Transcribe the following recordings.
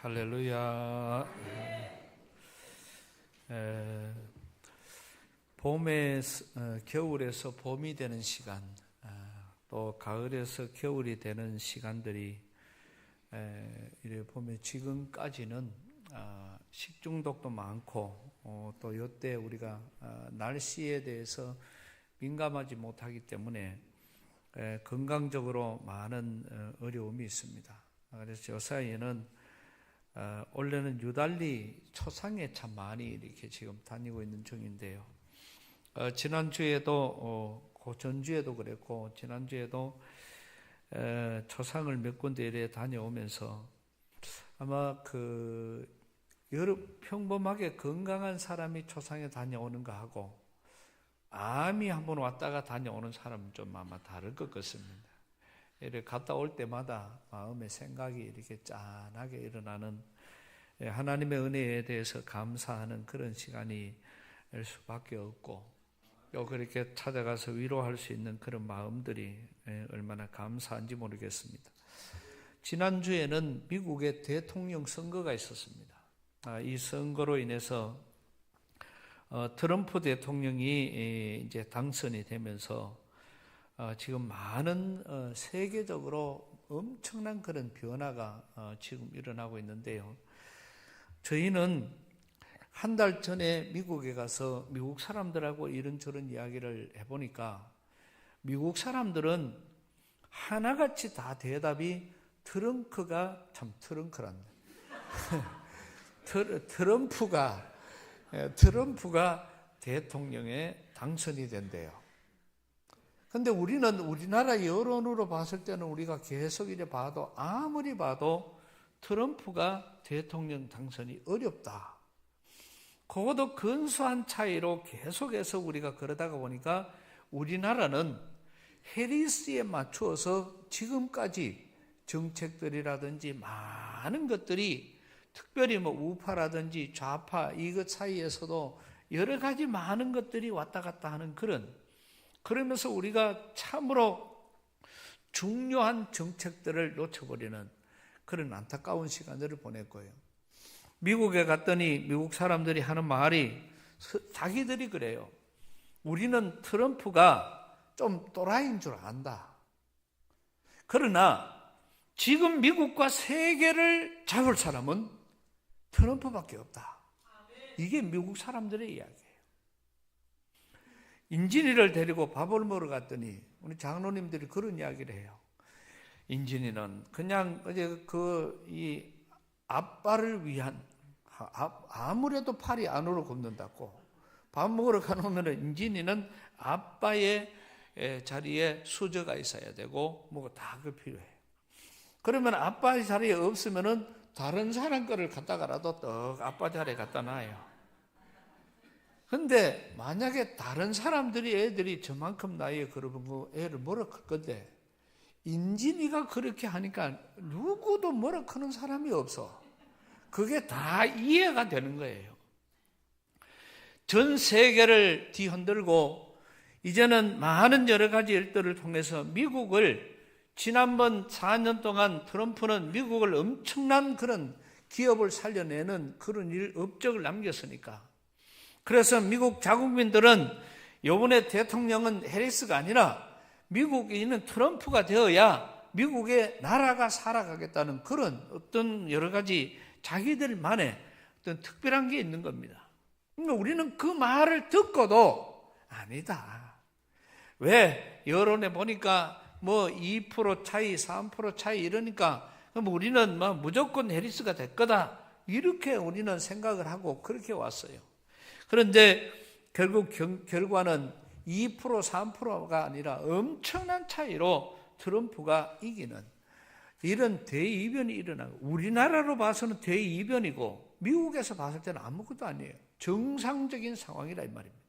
할렐루야. 겨울에서 봄이 되는 시간, 또 가을에서 겨울이 되는 시간들이 이래 보면 지금까지는 식중독도 많고 또 이때 우리가 날씨에 대해서 민감하지 못하기 때문에 건강적으로 많은 어려움이 있습니다. 그래서 저 사이에는 원래는 유달리 초상에 참 많이 이렇게 지금 다니고 있는 중인데요. 지난주에도 전주에도 그랬고 지난주에도 초상을 몇 군데 이래 다녀오면서 아마 평범하게 건강한 사람이 초상에 다녀오는 거 하고 암이 한번 왔다가 다녀오는 사람은 좀 아마 다를 것 같습니다. 이렇게 갔다 올 때마다 마음의 생각이 이렇게 짠하게 일어나는, 하나님의 은혜에 대해서 감사하는 그런 시간이 될 수밖에 없고, 또 그렇게 찾아가서 위로할 수 있는 그런 마음들이 얼마나 감사한지 모르겠습니다. 지난주에는 미국의 대통령 선거가 있었습니다. 이 선거로 인해서 트럼프 대통령이 이제 당선이 되면서 지금 많은 세계적으로 엄청난 그런 변화가 지금 일어나고 있는데요. 저희는 한 달 전에 미국에 가서 미국 사람들하고 이런저런 이야기를 해보니까 미국 사람들은 하나같이 다 대답이 트럼프가 참 트렁크란다. 트럼프가 대통령에 당선이 된대요. 근데 우리는 우리나라 여론으로 봤을 때는 우리가 계속 이래 봐도 아무리 봐도 트럼프가 대통령 당선이 어렵다. 그것도 근소한 차이로 계속해서 우리가 그러다가 보니까 우리나라는 해리스에 맞추어서 지금까지 정책들이라든지 많은 것들이 특별히 우파라든지 좌파 이것 사이에서도 여러 가지 많은 것들이 왔다 갔다 하는 그러면서 우리가 참으로 중요한 정책들을 놓쳐버리는 그런 안타까운 시간들을 보냈고요. 미국에 갔더니 미국 사람들이 하는 말이 자기들이 그래요. 우리는 트럼프가 좀 또라이인 줄 안다. 그러나 지금 미국과 세계를 잡을 사람은 트럼프밖에 없다. 이게 미국 사람들의 이야기예요. 인진이를 데리고 밥을 먹으러 갔더니 우리 장로님들이 그런 이야기를 해요. 인진이는 그냥 어제 이 아빠를 위한, 아무래도 팔이 안으로 굽는다고 밥 먹으러 가놓으면 인진이는 아빠의 자리에 수저가 있어야 되고 뭐가 다 필요해. 그러면 아빠의 자리에 없으면은 다른 사람 거를 갖다가라도 떡 아빠 자리에 갖다 놔요. 근데 만약에 다른 사람들이 애들이 저만큼 나이에 그러면 애를 뭐라 클 건데 인진이가 그렇게 하니까 누구도 뭐라 크는 사람이 없어. 그게 다 이해가 되는 거예요. 전 세계를 뒤흔들고 이제는 많은 여러 가지 일들을 통해서 미국을 지난번 4년 동안 트럼프는 미국을 엄청난 그런 기업을 살려내는 그런 업적을 남겼으니까. 그래서 미국 자국민들은 이번에 대통령은 해리스가 아니라 미국인은 트럼프가 되어야 미국의 나라가 살아가겠다는 그런 어떤 여러 가지 자기들만의 어떤 특별한 게 있는 겁니다. 그러니까 우리는 그 말을 듣고도 아니다. 왜? 여론에 보니까 2% 차이, 3% 차이 이러니까 그럼 우리는 무조건 해리스가 될 거다. 이렇게 우리는 생각을 하고 그렇게 왔어요. 그런데 결국 결과는 2%, 3%가 아니라 엄청난 차이로 트럼프가 이기는 이런 대이변이 일어나고 우리나라로 봐서는 대이변이고 미국에서 봤을 때는 아무것도 아니에요. 정상적인 상황이라 이 말입니다.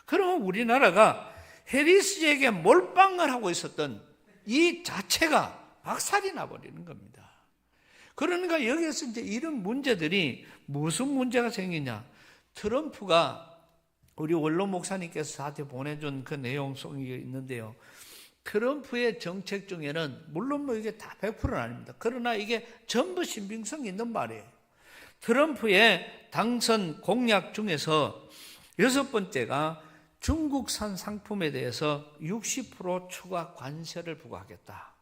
그러면 우리나라가 해리스에게 몰빵을 하고 있었던 이 자체가 박살이 나버리는 겁니다. 그러니까 여기에서 이제 이런 문제들이 무슨 문제가 생기냐. 트럼프가 우리 원로 목사님께서 저한테 보내준 그 내용 속에 있는데요. 트럼프의 정책 중에는 물론 뭐 이게 다 100%는 아닙니다. 그러나 이게 전부 신빙성이 있는 말이에요. 트럼프의 당선 공약 중에서 6번째가 중국산 상품에 대해서 60% 추가 관세를 부과하겠다.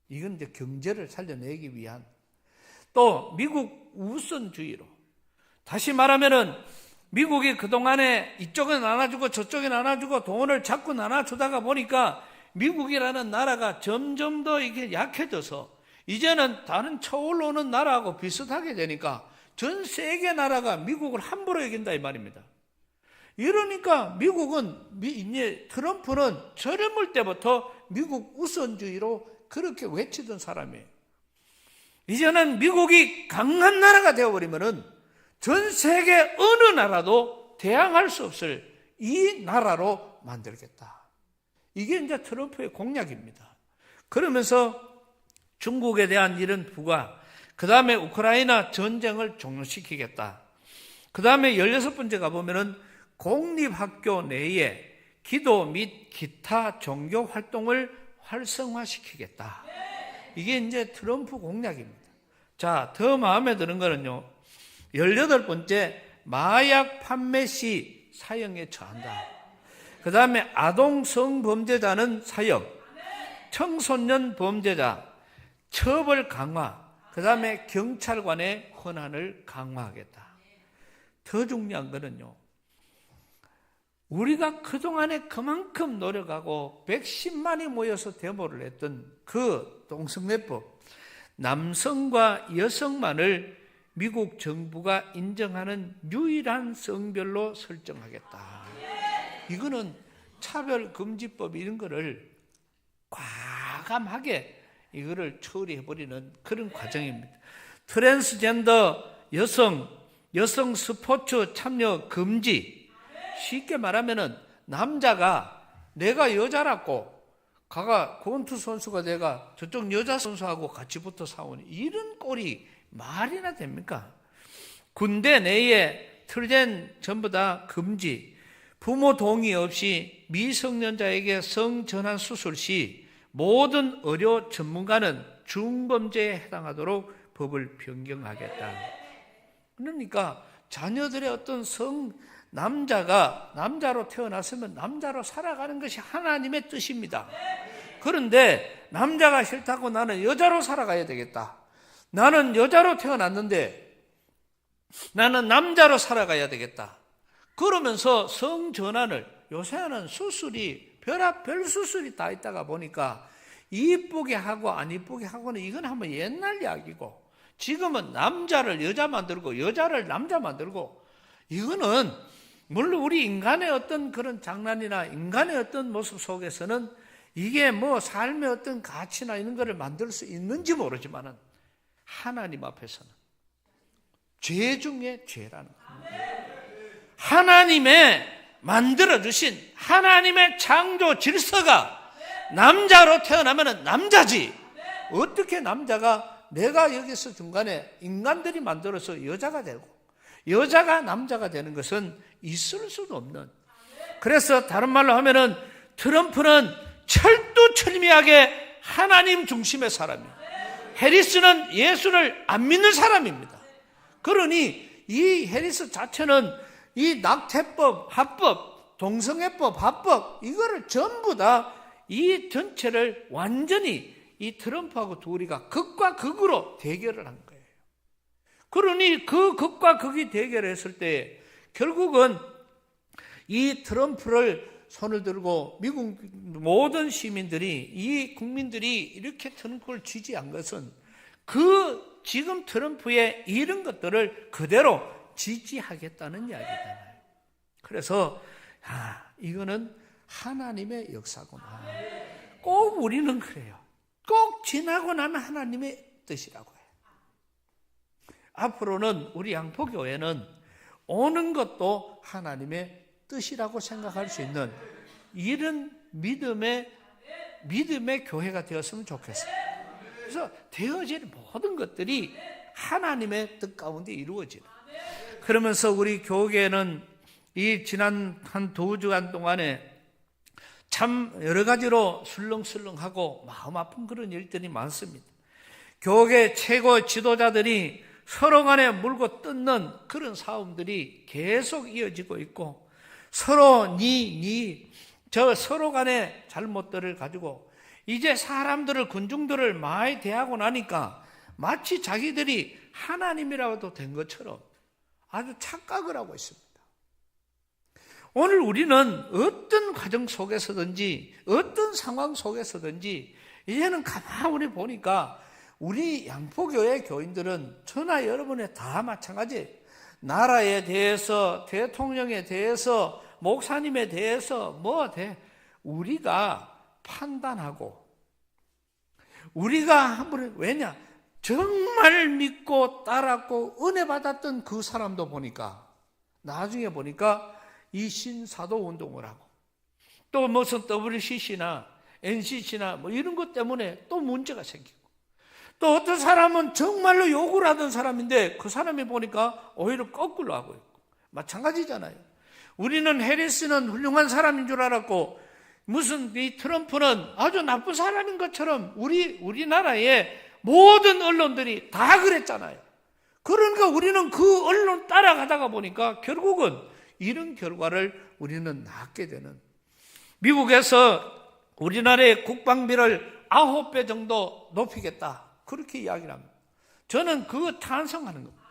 이건 이제 경제를 살려내기 위한, 또 미국 우선주의로, 다시 말하면은 미국이 그동안에 이쪽은 나눠주고 저쪽은 나눠주고 돈을 자꾸 나눠주다가 보니까 미국이라는 나라가 점점 더 이게 약해져서 이제는 다른 쳐올라오는 나라하고 비슷하게 되니까 전 세계 나라가 미국을 함부로 여긴다 이 말입니다. 이러니까 미국은, 이제 트럼프는 젊을 때부터 미국 우선주의로 그렇게 외치던 사람이에요. 이제는 미국이 강한 나라가 되어버리면은 전 세계 어느 나라도 대항할 수 없을 이 나라로 만들겠다. 이게 이제 트럼프의 공약입니다. 그러면서 중국에 대한 이런 부과, 그 다음에 우크라이나 전쟁을 종료시키겠다. 그 다음에 16번째 가보면은 공립학교 내에 기도 및 기타 종교 활동을 활성화시키겠다. 이게 이제 트럼프 공약입니다. 자, 더 마음에 드는 거는요, 18번째, 마약 판매 시 사형에 처한다. 그 다음에 아동 성범죄자는 사형, 청소년 범죄자 처벌 강화, 그 다음에 경찰관의 권한을 강화하겠다. 더 중요한 거는요, 우리가 그동안에 그만큼 노력하고 110만이 모여서 데모를 했던 그 동성애법, 남성과 여성만을 미국 정부가 인정하는 유일한 성별로 설정하겠다. 이거는 차별금지법 이런 거를 과감하게 이거를 처리해버리는 그런 과정입니다. 트랜스젠더 여성 스포츠 참여 금지. 쉽게 말하면은 남자가 내가 여자라고 가가 권투 선수가 내가 저쪽 여자 선수하고 같이 붙어 싸우는 이런 꼴이 말이나 됩니까? 군대 내에 트랜 전부 다 금지. 부모 동의 없이 미성년자에게 성전환 수술 시 모든 의료 전문가는 중범죄에 해당하도록 법을 변경하겠다. 그러니까 자녀들의 어떤 남자가 남자로 태어났으면 남자로 살아가는 것이 하나님의 뜻입니다. 그런데 남자가 싫다고 나는 여자로 살아가야 되겠다. 나는 여자로 태어났는데 나는 남자로 살아가야 되겠다. 그러면서 성전환을, 요새는 수술이 별 수술이 다 있다가 보니까 이쁘게 하고 안 이쁘게 하고는 이건 한번 옛날 이야기고, 지금은 남자를 여자 만들고 여자를 남자 만들고, 이거는 물론 우리 인간의 어떤 그런 장난이나 인간의 어떤 모습 속에서는 이게 뭐 삶의 어떤 가치나 이런 거를 만들 수 있는지 모르지만은 하나님 앞에서는 죄 중에 죄라는 겁니다. 하나님의 만들어주신 하나님의 창조 질서가 남자로 태어나면 남자지, 어떻게 남자가 내가 여기서 중간에 인간들이 만들어서 여자가 되고 여자가 남자가 되는 것은 있을 수도 없는. 그래서 다른 말로 하면은 트럼프는 철두철미하게 하나님 중심의 사람이에요. 해리스는 예수를 안 믿는 사람입니다. 그러니 이 해리스 자체는 이 낙태법, 합법, 동성애법, 합법, 이거를 전부 다 이 전체를 완전히 이 트럼프하고 둘이가 극과 극으로 대결을 한 거예요. 그러니 그 극과 극이 대결했을 때 결국은 이 트럼프를 손을 들고 미국 모든 시민들이, 이 국민들이 이렇게 트럼프를 지지한 것은 그 지금 트럼프의 이런 것들을 그대로 지지하겠다는 이야기잖아요. 그래서 이거는 하나님의 역사구나. 꼭 우리는 그래요. 꼭 지나고 나면 하나님의 뜻이라고 해요. 앞으로는 우리 양포교회는 오는 것도 하나님의 뜻이라고 생각할 수 있는 이런 믿음의 교회가 되었으면 좋겠어요. 그래서 되어질 모든 것들이 하나님의 뜻 가운데 이루어지는. 그러면서 우리 교회는 이 지난 한 2주간 동안에 참 여러 가지로 술렁술렁하고 마음 아픈 그런 일들이 많습니다. 교회 최고 지도자들이 서로 간에 물고 뜯는 그런 싸움들이 계속 이어지고 있고, 서로 저 서로 간의 잘못들을 가지고 이제 사람들을, 군중들을 많이 대하고 나니까 마치 자기들이 하나님이라도 된 것처럼 아주 착각을 하고 있습니다. 오늘 우리는 어떤 과정 속에서든지 어떤 상황 속에서든지 이제는 가만히 보니까 우리 양포교회 교인들은 저나 여러분의 다 마찬가지예요. 나라에 대해서, 대통령에 대해서, 목사님에 대해서 우리가 판단하고, 우리가 한번, 왜냐? 정말 믿고 따랐고 은혜 받았던 그 사람도 보니까, 나중에 보니까 이 신사도 운동을 하고, 또 무슨 WCC나 NCC나 이런 것 때문에 또 문제가 생기고, 또 어떤 사람은 정말로 욕을 하던 사람인데 그 사람이 보니까 오히려 거꾸로 하고 있고, 마찬가지잖아요. 우리는 해리스는 훌륭한 사람인 줄 알았고, 무슨 이 트럼프는 아주 나쁜 사람인 것처럼 우리나라의 모든 언론들이 다 그랬잖아요. 그러니까 우리는 그 언론 따라가다가 보니까 결국은 이런 결과를 우리는 낳게 되는, 미국에서 우리나라의 국방비를 9배 정도 높이겠다, 그렇게 이야기를 합니다. 저는 그거 찬성하는 겁니다.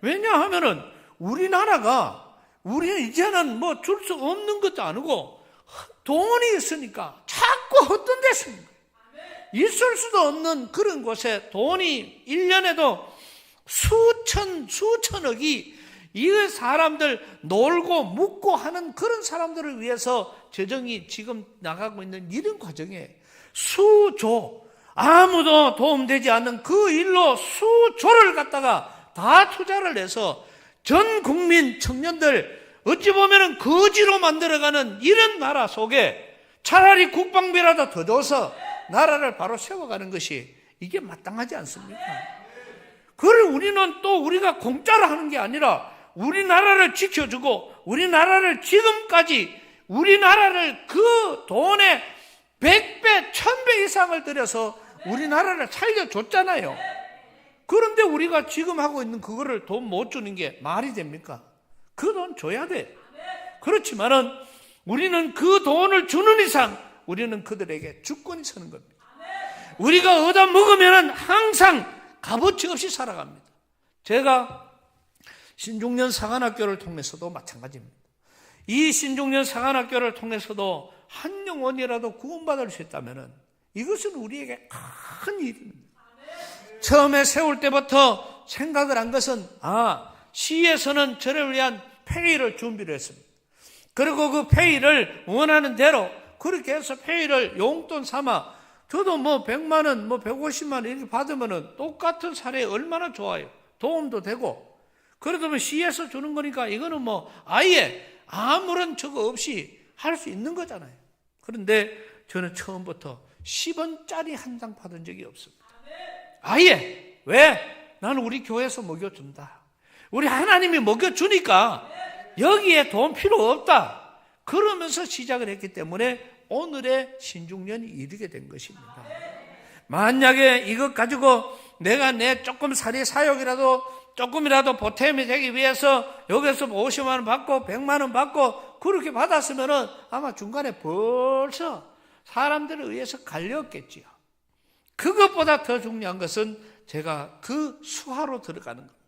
왜냐하면은 우리는 이제는 줄 수 없는 것도 아니고 돈이 있으니까 자꾸 헛돈 됐습니다. 있을 수도 없는 그런 곳에 돈이 1년에도 수천억이 이 사람들 놀고 묵고 하는 그런 사람들을 위해서 재정이 지금 나가고 있는 이런 과정에 수조, 아무도 도움되지 않는 그 일로 수조를 갖다가 다 투자를 해서 전 국민 청년들 어찌 보면 거지로 만들어가는 이런 나라 속에 차라리 국방비라도 더 줘서 나라를 바로 세워가는 것이 이게 마땅하지 않습니까? 그걸 우리는 또 우리가 공짜로 하는 게 아니라 우리나라를 지켜주고 우리나라를 지금까지 우리나라를 그 돈의 100배, 1000배 이상을 들여서 우리나라를 살려줬잖아요. 그런데 우리가 지금 하고 있는 그거를 돈 못 주는 게 말이 됩니까? 그 돈 줘야 돼. 그렇지만은 우리는 그 돈을 주는 이상 우리는 그들에게 주권이 서는 겁니다. 우리가 얻어 먹으면 항상 값어치 없이 살아갑니다. 제가 신중년 사관학교를 통해서도 마찬가지입니다. 이 신중년 사관학교를 통해서도 한 영혼이라도 구원받을 수 있다면 이것은 우리에게 큰 일입니다. 처음에 세울 때부터 생각을 한 것은 시에서는 저를 위한 페이를 준비를 했습니다. 그리고 그 페이를 원하는 대로 그렇게 해서 페이를 용돈 삼아 저도 100만 원, 150만 원 이렇게 받으면 똑같은 사례에 얼마나 좋아요. 도움도 되고. 그러면 시에서 주는 거니까 이거는 아예 아무런 저거 없이 할 수 있는 거잖아요. 그런데 저는 처음부터 10원짜리 한 장 받은 적이 없습니다. 아예. 왜? 나는 우리 교회에서 먹여준다. 우리 하나님이 먹여주니까 여기에 돈 필요 없다. 그러면서 시작을 했기 때문에 오늘의 신중년이 이르게 된 것입니다. 만약에 이것 가지고 내가 내 조금 사역이라도 조금이라도 보탬이 되기 위해서 여기서 50만 원 받고 100만 원 받고 그렇게 받았으면 아마 중간에 벌써 사람들에 의해서 갈렸겠지요. 그것보다 더 중요한 것은 제가 그 수하로 들어가는 겁니다.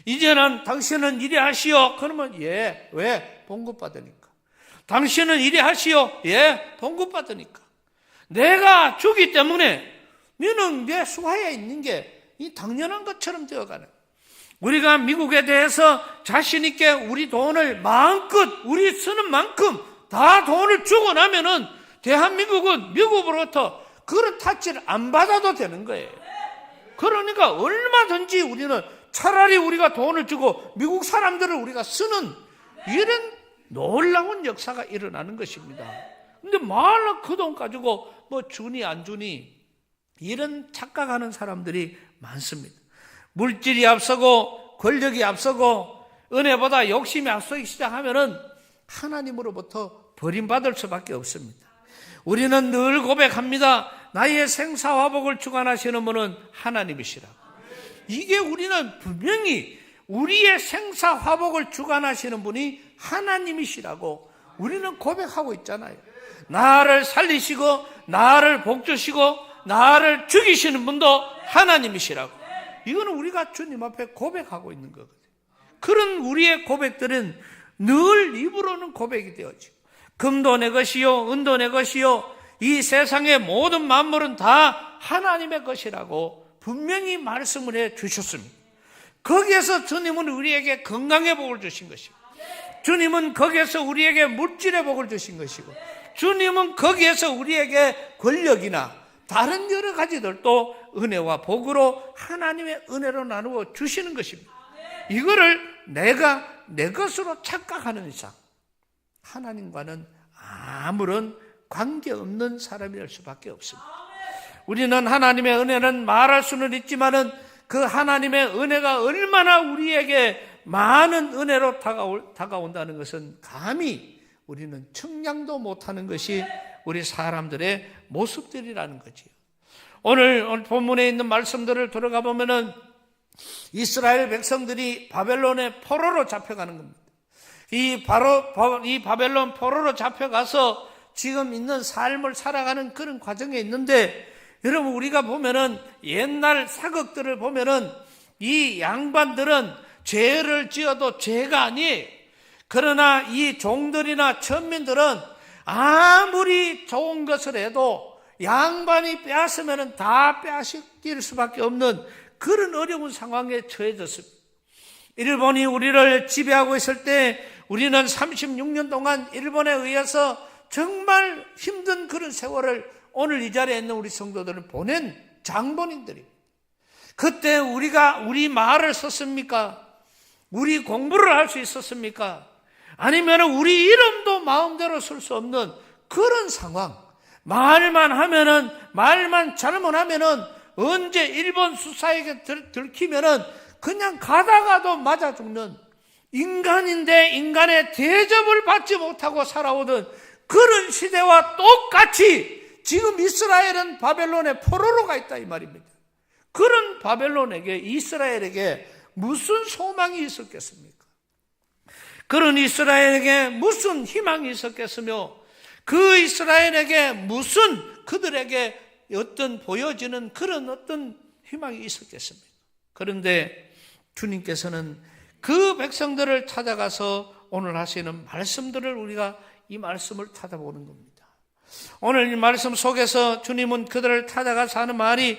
이제는 당신은 이리 하시오. 그러면 예. 왜? 봉급 받으니까. 당신은 이리 하시오. 예. 봉급 받으니까. 내가 주기 때문에 너는 내 수하에 있는 게 이 당연한 것처럼 되어가는. 우리가 미국에 대해서 자신 있게 우리 돈을 마음껏 우리 쓰는 만큼 다 돈을 주고 나면은 대한민국은 미국으로부터 그런 타치를 안 받아도 되는 거예요. 그러니까 얼마든지 우리는 차라리 우리가 돈을 주고 미국 사람들을 우리가 쓰는 이런 놀라운 역사가 일어나는 것입니다. 근데 말로 그 돈 가지고 주니 안 주니 이런 착각하는 사람들이 많습니다. 물질이 앞서고 권력이 앞서고 은혜보다 욕심이 앞서기 시작하면은 하나님으로부터 버림받을 수밖에 없습니다. 우리는 늘 고백합니다. 나의 생사화복을 주관하시는 분은 하나님이시라고. 이게 우리는 분명히 우리의 생사화복을 주관하시는 분이 하나님이시라고 우리는 고백하고 있잖아요. 나를 살리시고 나를 복주시고 나를 죽이시는 분도 하나님이시라고. 이거는 우리가 주님 앞에 고백하고 있는 거거든요. 그런 우리의 고백들은 늘 입으로는 고백이 되어지고, 금도 내 것이요 은도 내 것이요 이 세상의 모든 만물은 다 하나님의 것이라고 분명히 말씀을 해 주셨습니다. 거기에서 주님은 우리에게 건강의 복을 주신 것이고, 주님은 거기에서 우리에게 물질의 복을 주신 것이고, 주님은 거기에서 우리에게 권력이나 다른 여러 가지들도 은혜와 복으로 하나님의 은혜로 나누어 주시는 것입니다. 이거를 내가 내 것으로 착각하는 이상 하나님과는 아무런 관계없는 사람이 될 수밖에 없습니다. 우리는 하나님의 은혜는 말할 수는 있지만은 그 하나님의 은혜가 얼마나 우리에게 많은 은혜로 다가온다는 것은 감히 우리는 측량도 못하는 것이 우리 사람들의 모습들이라는 거지요. 오늘 본문에 있는 말씀들을 들어가 보면은 이스라엘 백성들이 바벨론의 포로로 잡혀가는 겁니다. 이 바벨론 포로로 잡혀가서 지금 있는 삶을 살아가는 그런 과정에 있는데, 여러분 우리가 보면은 옛날 사극들을 보면은 이 양반들은 죄를 지어도 죄가 아니에요. 그러나 이 종들이나 천민들은 아무리 좋은 것을 해도 양반이 빼앗으면 다 빼앗길 수밖에 없는 그런 어려운 상황에 처해졌습니다. 일본이 우리를 지배하고 있을 때 우리는 36년 동안 일본에 의해서 정말 힘든 그런 세월을 오늘 이 자리에 있는 우리 성도들을 보낸 장본인들입니다. 그때 우리 말을 썼습니까? 우리 공부를 할 수 있었습니까? 아니면 우리 이름도 마음대로 쓸 수 없는 그런 상황. 말만 잘못하면은 언제 일본 수사에게 들키면은 그냥 가다가도 맞아 죽는, 인간인데 인간의 대접을 받지 못하고 살아오던 그런 시대와 똑같이 지금 이스라엘은 바벨론의 포로로 가 있다 이 말입니다. 그런 바벨론에게, 이스라엘에게 무슨 소망이 있었겠습니까? 그런 이스라엘에게 무슨 희망이 있었겠으며, 그 이스라엘에게 무슨 그들에게 어떤 보여지는 그런 어떤 희망이 있었겠습니까? 그런데 주님께서는 그 백성들을 찾아가서 오늘 하시는 말씀들을 우리가 이 말씀을 찾아보는 겁니다. 오늘 이 말씀 속에서 주님은 그들을 찾아가서 하는 말이,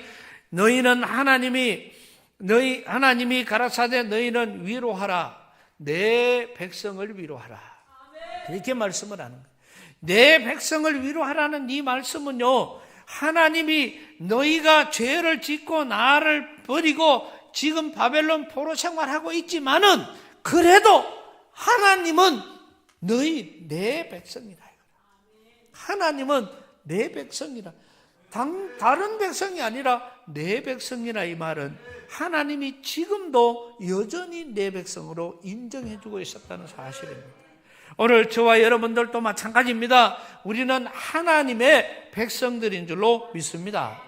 하나님이 가라사대 너희는 위로하라, 내 백성을 위로하라, 이렇게 말씀을 하는 거예요. 내 백성을 위로하라는 이 말씀은요, 하나님이 너희가 죄를 짓고 나를 버리고 지금 바벨론 포로 생활하고 있지만은 그래도 하나님은 내 백성이라. 하나님은 내 백성이라. 다른 백성이 아니라 내 백성이라. 이 말은 하나님이 지금도 여전히 내 백성으로 인정해주고 있었다는 사실입니다. 오늘 저와 여러분들도 마찬가지입니다. 우리는 하나님의 백성들인 줄로 믿습니다.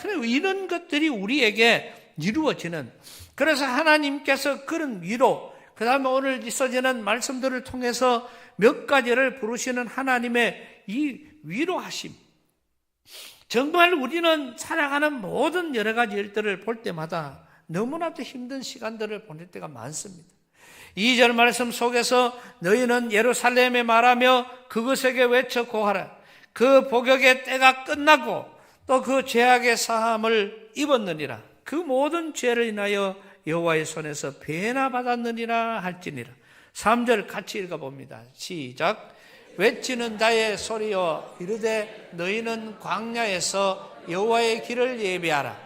그리고 이런 것들이 우리에게 이루어지는, 그래서 하나님께서 그런 위로, 그 다음에 오늘 있어지는 말씀들을 통해서 몇 가지를 부르시는 하나님의 이 위로하심. 정말 우리는 살아가는 모든 여러 가지 일들을 볼 때마다 너무나도 힘든 시간들을 보낼 때가 많습니다. 2절 말씀 속에서 너희는 예루살렘에 말하며 그것에게 외쳐 고하라. 그 복역의 때가 끝나고 또 그 죄악의 사함을 입었느니라. 그 모든 죄를 인하여 여호와의 손에서 배나 받았느니라 할지니라. 3절 같이 읽어봅니다. 시작. 외치는 자의 소리여 이르되 너희는 광야에서 여호와의 길을 예비하라.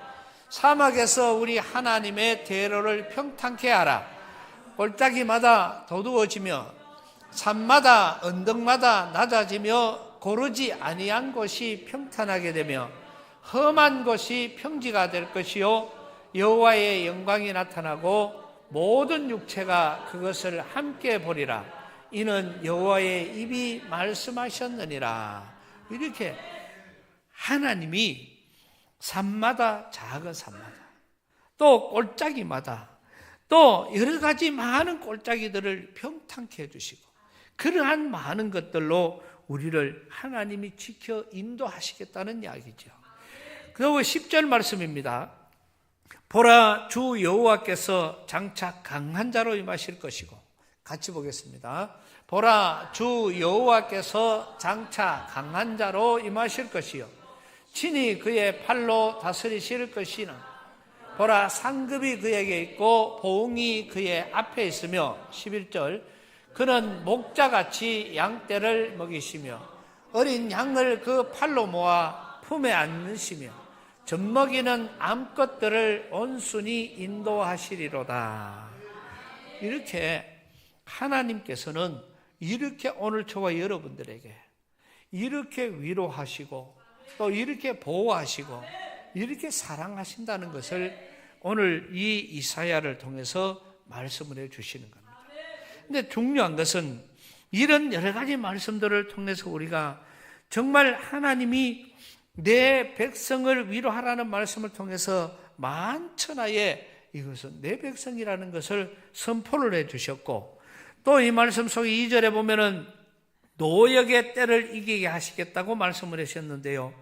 사막에서 우리 하나님의 대로를 평탄케 하라. 골짜기마다 도두어지며 산마다 언덕마다 낮아지며 고르지 아니한 곳이 평탄하게 되며 험한 곳이 평지가 될 것이요 여호와의 영광이 나타나고 모든 육체가 그것을 함께 보리라. 이는 여호와의 입이 말씀하셨느니라. 이렇게 하나님이 산마다, 작은 산마다, 또 골짜기마다, 또 여러 가지 많은 골짜기들을 평탄케 해주시고, 그러한 많은 것들로 우리를 하나님이 지켜 인도하시겠다는 이야기죠. 그리고 10절 말씀입니다. 보라, 주 여호와께서 장차 강한 자로 임하실 것이고, 같이 보겠습니다. 보라, 주 여호와께서 장차 강한 자로 임하실 것이요 친히 그의 팔로 다스리실 것이나, 보라, 상급이 그에게 있고 보응이 그의 앞에 있으며, 11절, 그는 목자같이 양떼를 먹이시며 어린 양을 그 팔로 모아 품에 안으시며 젖먹이는 암컷들을 온순히 인도하시리로다. 이렇게 하나님께서는 이렇게 오늘 저와 여러분들에게 이렇게 위로하시고 또 이렇게 보호하시고 이렇게 사랑하신다는 것을 오늘 이 이사야를 통해서 말씀을 해주시는 겁니다. 근데 중요한 것은 이런 여러 가지 말씀들을 통해서 우리가 정말 하나님이 내 백성을 위로하라는 말씀을 통해서 만천하에 이것은 내 백성이라는 것을 선포를 해 주셨고, 또 이 말씀 속에 2절에 보면은 노역의 때를 이기게 하시겠다고 말씀을 하셨는데요.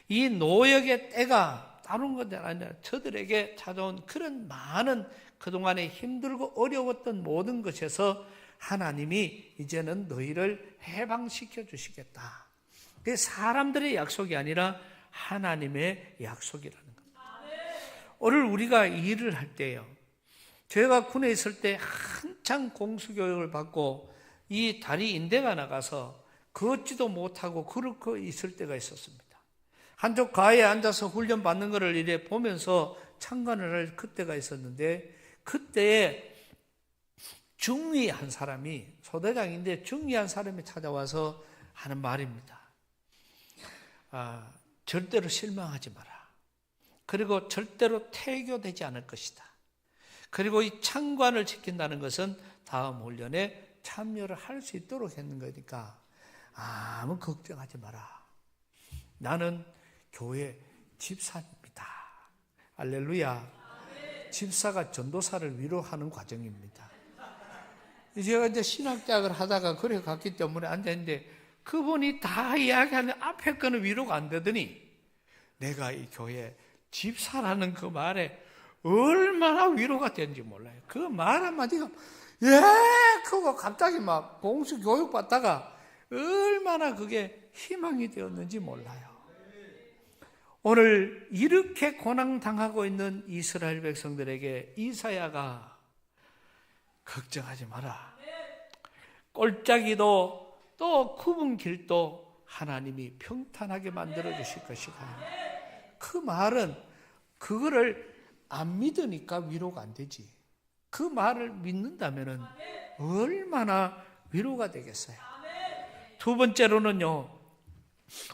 이 노역의 때가 다른 것 아니라 저들에게 찾아온 그런 많은 그동안에 힘들고 어려웠던 모든 것에서 하나님이 이제는 너희를 해방시켜 주시겠다. 그게 사람들의 약속이 아니라 하나님의 약속이라는 겁니다. 오늘 우리가 일을 할 때요, 제가 군에 있을 때 한창 공수교육을 받고 이 다리 인대가 나가서 걷지도 못하고 그렇게 있을 때가 있었습니다. 한쪽 가에 앉아서 훈련 받는 것을 이래 보면서 참관을 할 그때가 있었는데, 그때에 중위 한 사람이, 소대장인데 중위 한 사람이 찾아와서 하는 말입니다. 절대로 실망하지 마라. 그리고 절대로 퇴교되지 않을 것이다. 그리고 이 창관을 지킨다는 것은 다음 훈련에 참여를 할 수 있도록 했는 거니까 아무 걱정하지 마라. 나는 교회 집사입니다. 할렐루야. 집사가 전도사를 위로하는 과정입니다. 제가 이제 신학대학을 하다가 그래 갔기 때문에 앉아있는데 그분이 다 이야기하는 앞에 거는 위로가 안 되더니 내가 이 교회 집사라는 그 말에 얼마나 위로가 되는지 몰라요. 그 말 한마디가 그거 갑자기 막 공수 교육 받다가 얼마나 그게 희망이 되었는지 몰라요. 오늘 이렇게 고난당하고 있는 이스라엘 백성들에게 이사야가 걱정하지 마라. 골짜기도 또 굽은 길도 하나님이 평탄하게 만들어 주실 것이다. 그 말은 그거를 안 믿으니까 위로가 안 되지. 그 말을 믿는다면 얼마나 위로가 되겠어요. 두 번째로는요,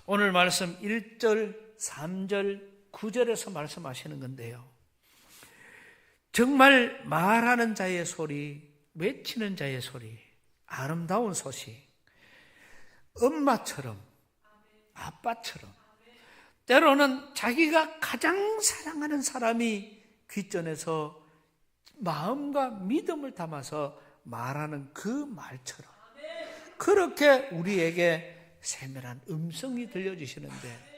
오늘 말씀 1절, 3절, 9절에서 말씀하시는 건데요. 정말 말하는 자의 소리, 외치는 자의 소리, 아름다운 소식, 엄마처럼, 아빠처럼, 때로는 자기가 가장 사랑하는 사람이 귓전에서 마음과 믿음을 담아서 말하는 그 말처럼 그렇게 우리에게 세밀한 음성이 들려주시는데,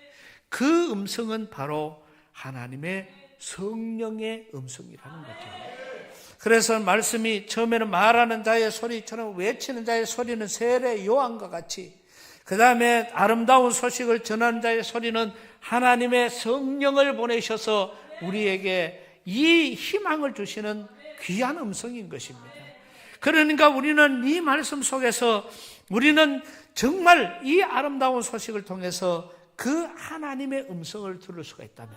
그 음성은 바로 하나님의 성령의 음성이라는 거죠. 그래서 말씀이 처음에는 말하는 자의 소리처럼 외치는 자의 소리는 세례 요한과 같이, 그 다음에 아름다운 소식을 전하는 자의 소리는 하나님의 성령을 보내셔서 우리에게 이 희망을 주시는 귀한 음성인 것입니다. 그러니까 우리는 이 말씀 속에서 우리는 정말 이 아름다운 소식을 통해서 그 하나님의 음성을 들을 수가 있다면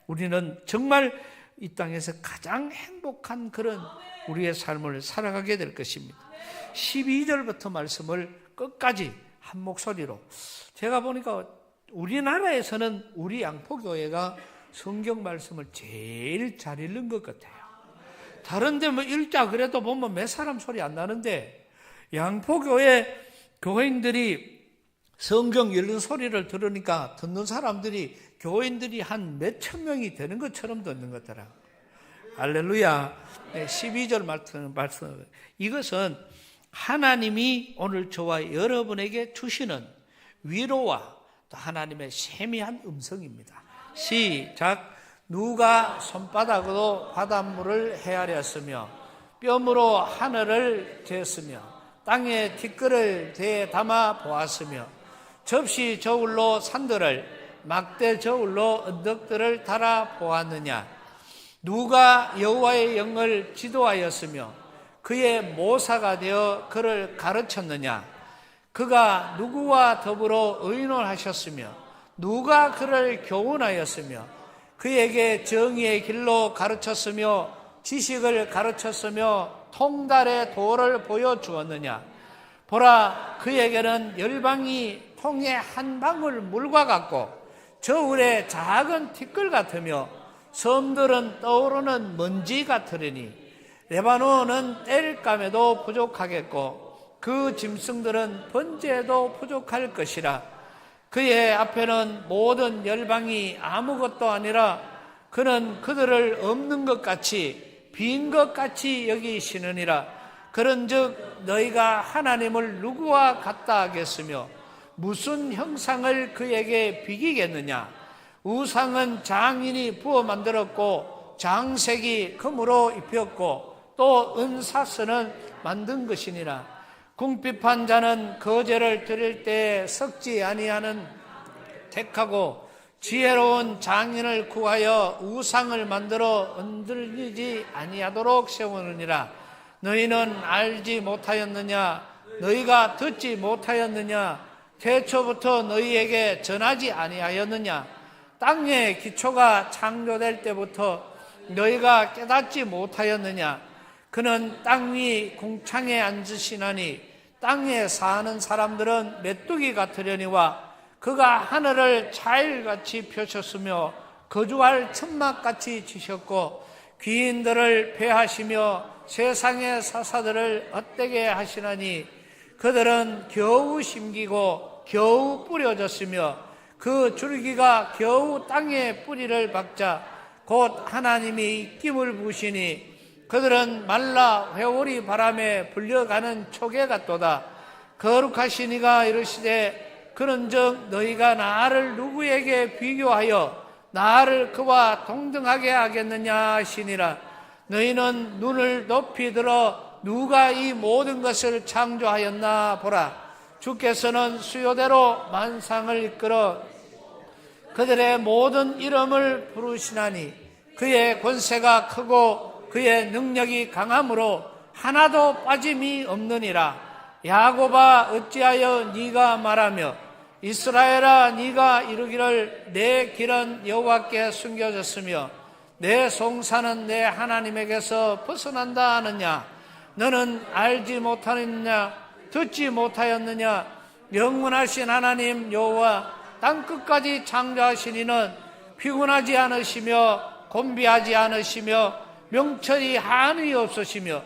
우리는 정말 이 땅에서 가장 행복한 그런 우리의 삶을 살아가게 될 것입니다. 12절부터 말씀을 끝까지 한 목소리로, 제가 보니까 우리나라에서는 우리 양포교회가 성경 말씀을 제일 잘 읽는 것 같아요. 다른 데 뭐 읽자 그래도 보면 몇 사람 소리 안 나는데 양포교회 교인들이 성경 읽는 소리를 들으니까 듣는 사람들이 교인들이 한 몇천 명이 되는 것처럼 듣는 것더라. 할렐루야. 12절 말씀. 이것은 하나님이 오늘 저와 여러분에게 주시는 위로와 또 하나님의 세미한 음성입니다. 시작. 누가 손바닥으로 바닷물을 헤아렸으며 뼘으로 하늘을 쟀으며 땅에 티끌을 대에 담아 보았으며 접시 저울로 산들을 막대 저울로 언덕들을 달아 보았느냐. 누가 여호와의 영을 지도하였으며 그의 모사가 되어 그를 가르쳤느냐. 그가 누구와 더불어 의논하셨으며 누가 그를 교훈하였으며 그에게 정의의 길로 가르쳤으며 지식을 가르쳤으며 통달의 도를 보여주었느냐. 보라, 그에게는 열방이 통의 한 방울 물과 같고 저울의 작은 티끌 같으며 섬들은 떠오르는 먼지 같으리니 레바논은 땔감에도 부족하겠고 그 짐승들은 번제에도 부족할 것이라. 그의 앞에는 모든 열방이 아무것도 아니라 그는 그들을 없는 것 같이 빈 것 같이 여기시느니라. 그런즉 너희가 하나님을 누구와 같다 하겠으며 무슨 형상을 그에게 비기겠느냐. 우상은 장인이 부어 만들었고 장색이 금으로 입혔고 또 은사스는 만든 것이니라. 궁핍한 자는 거제를 드릴 때에 썩지 아니하는 택하고 지혜로운 장인을 구하여 우상을 만들어 흔들리지 아니하도록 세우느니라. 너희는 알지 못하였느냐. 너희가 듣지 못하였느냐. 태초부터 너희에게 전하지 아니하였느냐. 땅의 기초가 창조될 때부터 너희가 깨닫지 못하였느냐. 그는 땅 위 궁창에 앉으시나니 땅에 사는 사람들은 메뚜기 같으려니와 그가 하늘을 자일같이 펴셨으며 거주할 천막같이 지셨고 귀인들을 배하시며 세상의 사사들을 헛되게 하시나니 그들은 겨우 심기고 겨우 뿌려졌으며 그 줄기가 겨우 땅에 뿌리를 박자 곧 하나님이 끼물 부으시니 그들은 말라 회오리 바람에 불려가는 초계 같도다. 거룩하신 이가 이르시되 그런즉 너희가 나를 누구에게 비교하여 나를 그와 동등하게 하겠느냐 하시니라. 너희는 눈을 높이 들어 누가 이 모든 것을 창조하였나 보라. 주께서는 수요대로 만상을 이끌어 그들의 모든 이름을 부르시나니 그의 권세가 크고 그의 능력이 강함으로 하나도 빠짐이 없느니라. 야곱아 어찌하여 네가 말하며 이스라엘아 네가 이르기를 내 길은 여호와께 숨겨졌으며 내 송사는 내 하나님에게서 벗어난다 하느냐. 너는 알지 못하느냐 듣지 못하였느냐. 영원하신 하나님 여호와 땅끝까지 창조하신 이는 피곤하지 않으시며 곤비하지 않으시며 명철이 한이 없으시며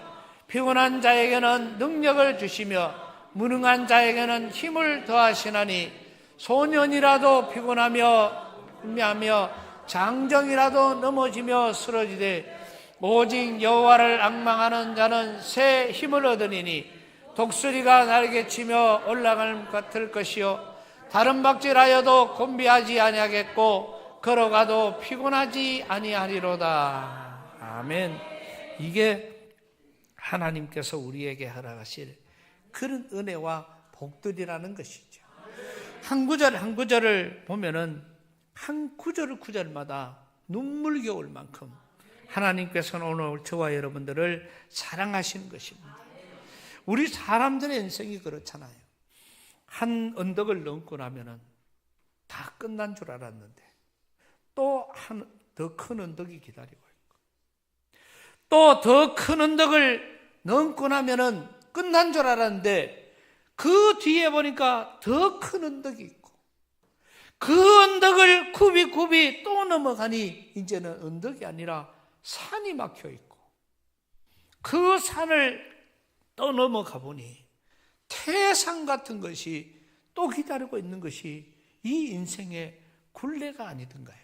피곤한 자에게는 능력을 주시며 무능한 자에게는 힘을 더하시나니 소년이라도 피곤하며 불미하며 장정이라도 넘어지며 쓰러지되 오직 여호와를 앙망하는 자는 새 힘을 얻으리니 독수리가 날개 치며 올라갈 것 같을 것이요 다른 박질하여도 곤비하지 아니하겠고 걸어가도 피곤하지 아니하리로다. 아멘. 이게 하나님께서 우리에게 허락하실 그런 은혜와 복들이라는 것이죠. 한 구절 한 구절을 보면은 한 구절마다 눈물겨울 만큼 하나님께서는 오늘 저와 여러분들을 사랑하시는 것입니다. 우리 사람들의 인생이 그렇잖아요. 한 언덕을 넘고 나면은 다 끝난 줄 알았는데 또 한 더 큰 언덕이 기다리고 있고 또 더 큰 언덕을 넘고 나면은 끝난 줄 알았는데 그 뒤에 보니까 더 큰 언덕이 있고 그 언덕을 굽이 또 넘어가니 이제는 언덕이 아니라 산이 막혀 있고 그 산을 또 넘어가 보니 태산 같은 것이 또 기다리고 있는 것이 이 인생의 굴레가 아니던가요?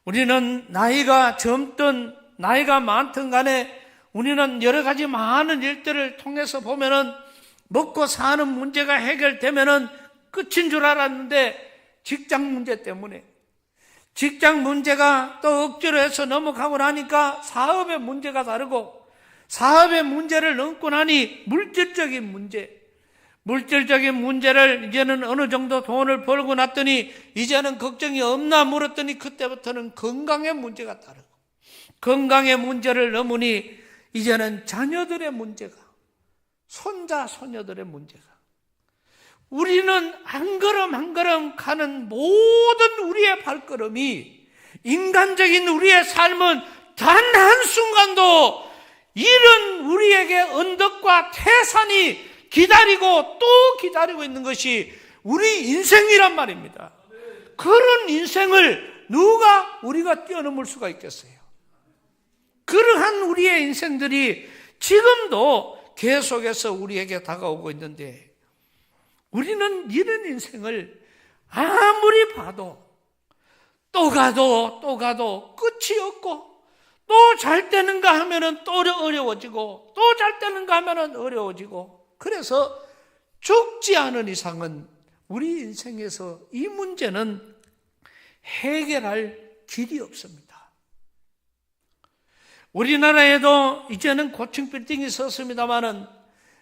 우리는 나이가 젊든 나이가 많든 간에 우리는 여러 가지 많은 일들을 통해서 보면은 먹고 사는 문제가 해결되면은 끝인 줄 알았는데 직장 문제 때문에 직장 문제가 또 억지로 해서 넘어가고 나니까 사업의 문제가 다르고 사업의 문제를 넘고 나니 물질적인 문제를 이제는 어느 정도 돈을 벌고 났더니 이제는 걱정이 없나 물었더니 그때부터는 건강의 문제가 다르고 건강의 문제를 넘으니 이제는 자녀들의 문제가 손자 손녀들의 문제가 우리는 한 걸음 한 걸음 가는 모든 우리의 발걸음이 인간적인 우리의 삶은 단 한순간도 이런 우리에게 언덕과 태산이 기다리고 또 기다리고 있는 것이 우리 인생이란 말입니다. 그런 인생을 누가 우리가 뛰어넘을 수가 있겠어요? 그러한 우리의 인생들이 지금도 계속해서 우리에게 다가오고 있는데 우리는 이런 인생을 아무리 봐도 또 가도 끝이 없고 또 잘 되는가 하면은 또 어려워지고 또 잘 되는가 하면은 어려워지고 그래서 죽지 않은 이상은 우리 인생에서 이 문제는 해결할 길이 없습니다. 우리나라에도 이제는 고층 빌딩이 섰습니다마는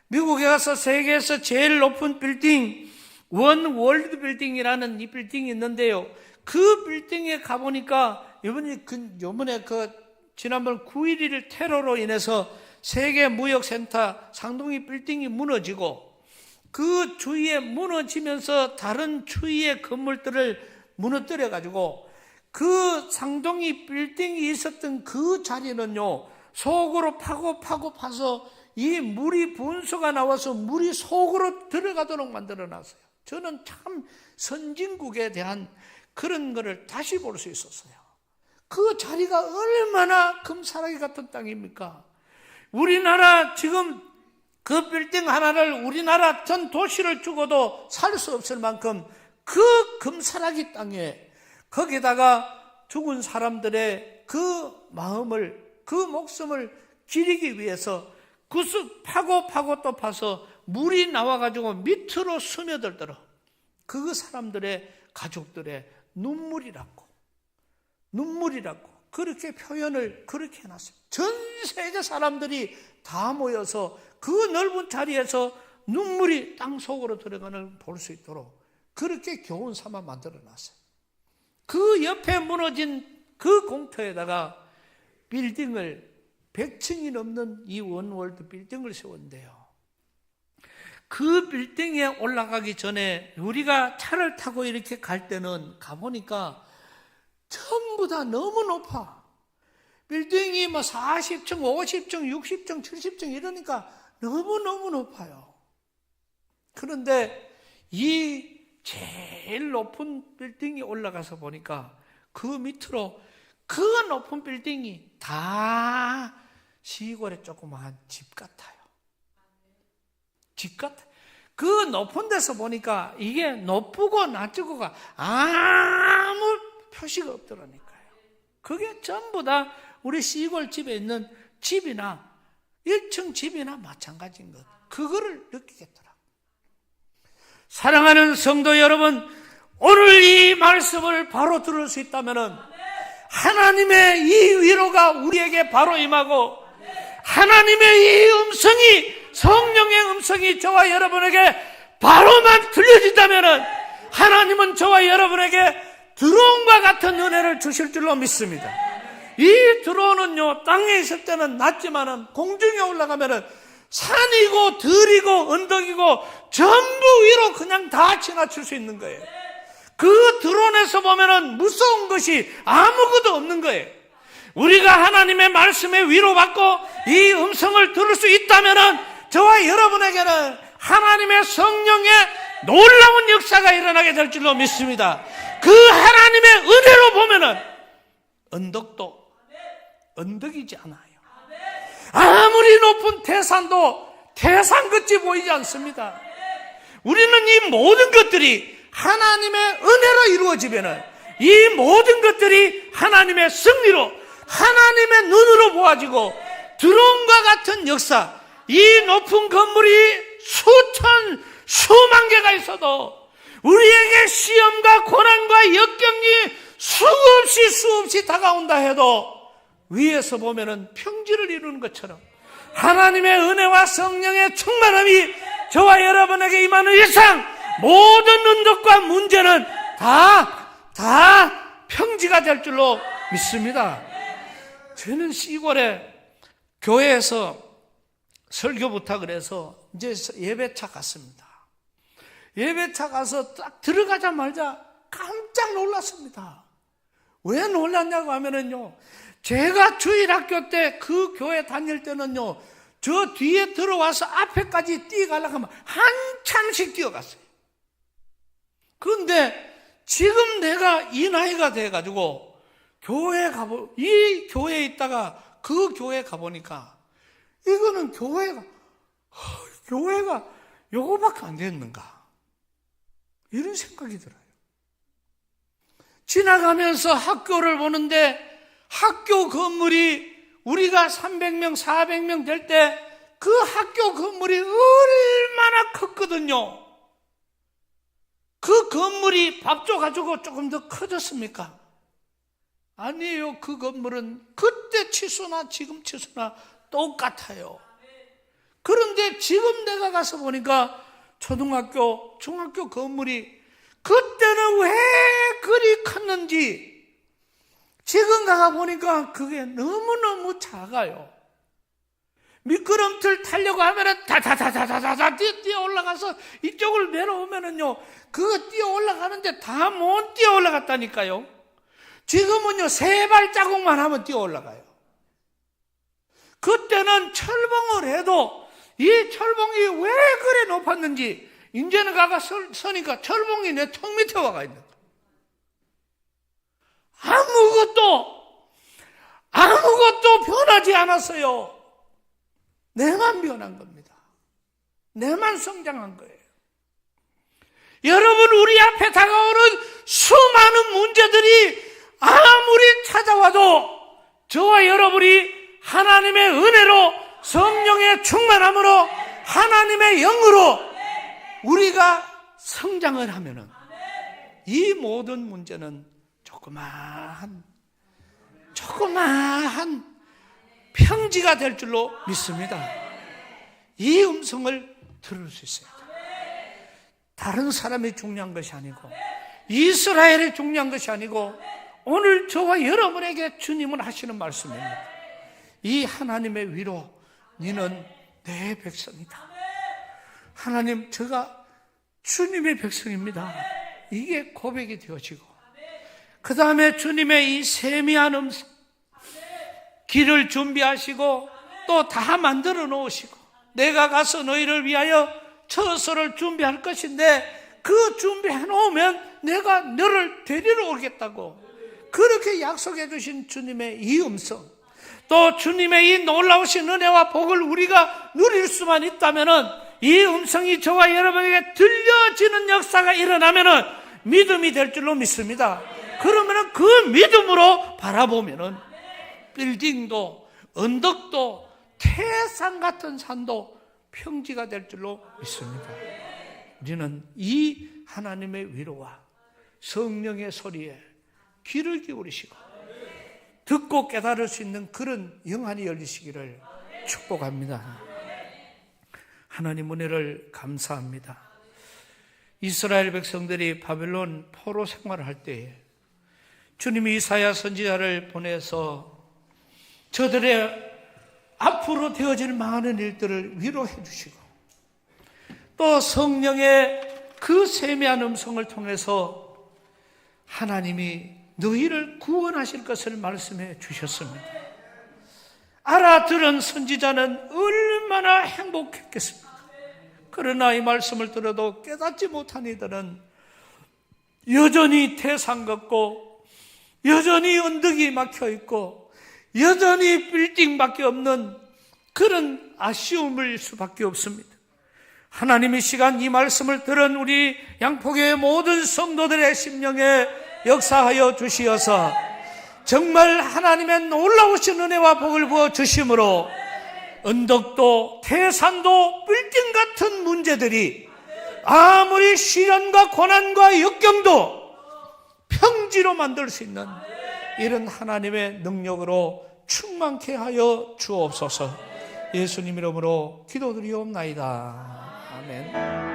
미국에 가서 세계에서 제일 높은 빌딩 원 월드 빌딩이라는 이 빌딩이 있는데요. 그 빌딩에 가보니까 이번에 지난번 9.11 테러로 인해서 세계 무역센터 상동이 빌딩이 무너지고 그 주위에 무너지면서 다른 주위의 건물들을 무너뜨려 가지고 그 상동이 빌딩이 있었던 그 자리는요 속으로 파서 이 물이 분수가 나와서 물이 속으로 들어가도록 만들어 놨어요. 저는 참 선진국에 대한 그런 거를 다시 볼 수 있었어요. 그 자리가 얼마나 금사라기 같은 땅입니까? 우리나라 지금 그 빌딩 하나를 우리나라 전 도시를 주고도 살 수 없을 만큼 그 금사라기 땅에 거기다가 죽은 사람들의 그 마음을 그 목숨을 기리기 위해서 구석 파고 또 파서 물이 나와가지고 밑으로 스며들더라. 그 사람들의 가족들의 눈물이라고 그렇게 표현을 그렇게 해놨습니다. 전 세계 사람들이 다 모여서 그 넓은 자리에서 눈물이 땅 속으로 들어가는 걸 볼 수 있도록 그렇게 교훈 삼아 만들어놨어요. 그 옆에 무너진 그 공터에다가 빌딩을 100층이 넘는 이 원월드 빌딩을 세웠는데요. 그 빌딩에 올라가기 전에 우리가 차를 타고 이렇게 갈 때는 가보니까 전부 다 너무 높아. 빌딩이 40층, 50층, 60층, 70층 이러니까 너무너무 높아요. 그런데 이 제일 높은 빌딩이 올라가서 보니까 그 밑으로 그 높은 빌딩이 다 시골의 조그마한 집 같아요. 집 같아요. 그 높은 데서 보니까 이게 높고 낮고가 아무 표시가 없더라니까요. 그게 전부 다 우리 시골 집에 있는 집이나 1층 집이나 마찬가지인 것. 그거를 느끼겠더라. 사랑하는 성도 여러분, 오늘 이 말씀을 바로 들을 수 있다면은 하나님의 이 위로가 우리에게 바로 임하고 하나님의 이 음성이 성령의 음성이 저와 여러분에게 바로만 들려진다면은 하나님은 저와 여러분에게 드론과 같은 은혜를 주실 줄로 믿습니다. 이 드론은요 땅에 있을 때는 낮지만은 공중에 올라가면은 산이고 들이고 언덕이고 전부 위로 그냥 다 지나칠 수 있는 거예요. 그 드론에서 보면은 무서운 것이 아무것도 없는 거예요. 우리가 하나님의 말씀에 위로받고 이 음성을 들을 수 있다면은 저와 여러분에게는 하나님의 성령의 놀라운 역사가 일어나게 될 줄로 믿습니다. 그 하나님의 은혜로 보면은 언덕도 언덕이지 않아요. 아무리 높은 태산도 태산같이 보이지 않습니다. 우리는 이 모든 것들이 하나님의 은혜로 이루어지면은 이 모든 것들이 하나님의 승리로 하나님의 눈으로 보아지고 드론과 같은 역사, 이 높은 건물이 수천, 수만 개가 있어도 우리에게 시험과 고난과 역경이 수없이 다가온다 해도 위에서 보면은 평지를 이루는 것처럼 하나님의 은혜와 성령의 충만함이 저와 여러분에게 임하는 이상 모든 은덕과 문제는 다 평지가 될 줄로 믿습니다. 저는 시골에 교회에서 설교 부탁을 해서 이제 예배차 갔습니다. 예배차 가서 딱 들어가자마자 깜짝 놀랐습니다. 왜 놀랐냐고 하면은요, 제가 주일학교 때 그 교회 다닐 때는요, 저 뒤에 들어와서 앞에까지 뛰어가려고 하면 한참씩 뛰어갔어요. 그런데 지금 내가 이 나이가 돼가지고 이 교회에 있다가 그 교회에 가보니까 이거는 교회가 요거밖에 안 됐는가 이런 생각이 들어요. 지나가면서 학교를 보는데 학교 건물이 우리가 300명, 400명 될 때 그 학교 건물이 얼마나 컸거든요. 그 건물이 밥 줘가지고 조금 더 커졌습니까? 아니에요. 그 건물은 그때 치수나 지금 치수나 똑같아요. 그런데 지금 내가 가서 보니까 초등학교, 중학교 건물이 그때는 왜 그리 컸는지 지금 가가 보니까 그게 너무너무 작아요. 미끄럼틀 타려고 하면은 다다다다다다 뛰어 올라가서 이쪽을 내려오면은요, 그거 뛰어 올라가는데 다 못 뛰어 올라갔다니까요. 지금은요, 3발자국만 하면 뛰어 올라가요. 그때는 철봉을 해도 이 철봉이 왜 그래 높았는지 이제는 가가 서니까 철봉이 내 턱 밑에 와가 있는 거예요. 아무것도 변하지 않았어요. 내만 변한 겁니다. 내만 성장한 거예요. 여러분, 우리 앞에 다가오는 수많은 문제들이 아무리 찾아와도 저와 여러분이 하나님의 은혜로 성령의 충만함으로 하나님의 영으로 우리가 성장을 하면은 이 모든 문제는 조그마한 평지가 될 줄로 믿습니다. 이 음성을 들을 수 있어요. 다른 사람이 중요한 것이 아니고 이스라엘이 중요한 것이 아니고 오늘 저와 여러분에게 주님은 하시는 말씀입니다. 이 하나님의 위로 너는 내 백성이다. 하나님, 제가 주님의 백성입니다. 이게 고백이 되어지고 그 다음에 주님의 이 세미한 음성, 길을 준비하시고 또 다 만들어 놓으시고 내가 가서 너희를 위하여 처소를 준비할 것인데 그 준비해 놓으면 내가 너를 데리러 오겠다고 그렇게 약속해 주신 주님의 이 음성, 또 주님의 이 놀라우신 은혜와 복을 우리가 누릴 수만 있다면은 이 음성이 저와 여러분에게 들려지는 역사가 일어나면은 믿음이 될 줄로 믿습니다. 그러면은 그 믿음으로 바라보면은 빌딩도 언덕도 태산 같은 산도 평지가 될 줄로 믿습니다. 우리는 이 하나님의 위로와 성령의 소리에 귀를 기울이시고 듣고 깨달을 수 있는 그런 영안이 열리시기를 축복합니다. 하나님 은혜를 감사합니다. 이스라엘 백성들이 바벨론 포로 생활을 할 때에 주님이 이사야 선지자를 보내서 저들의 앞으로 되어질 많은 일들을 위로해 주시고 또 성령의 그 세미한 음성을 통해서 하나님이 너희를 구원하실 것을 말씀해 주셨습니다. 알아들은 선지자는 얼마나 행복했겠습니까? 그러나 이 말씀을 들어도 깨닫지 못한 이들은 여전히 태산 같고 여전히 언덕이 막혀 있고 여전히 빌딩밖에 없는 그런 아쉬움일 수밖에 없습니다. 하나님의 시간 이 말씀을 들은 우리 양포교회 모든 성도들의 심령에 역사하여 주시어서 정말 하나님의 놀라우신 은혜와 복을 부어 주심으로 언덕도 태산도 빌딩 같은 문제들이 아무리 시련과 고난과 역경도 평지로 만들 수 있는 이런 하나님의 능력으로 충만케 하여 주옵소서. 예수님 이름으로 기도드리옵나이다. 아멘.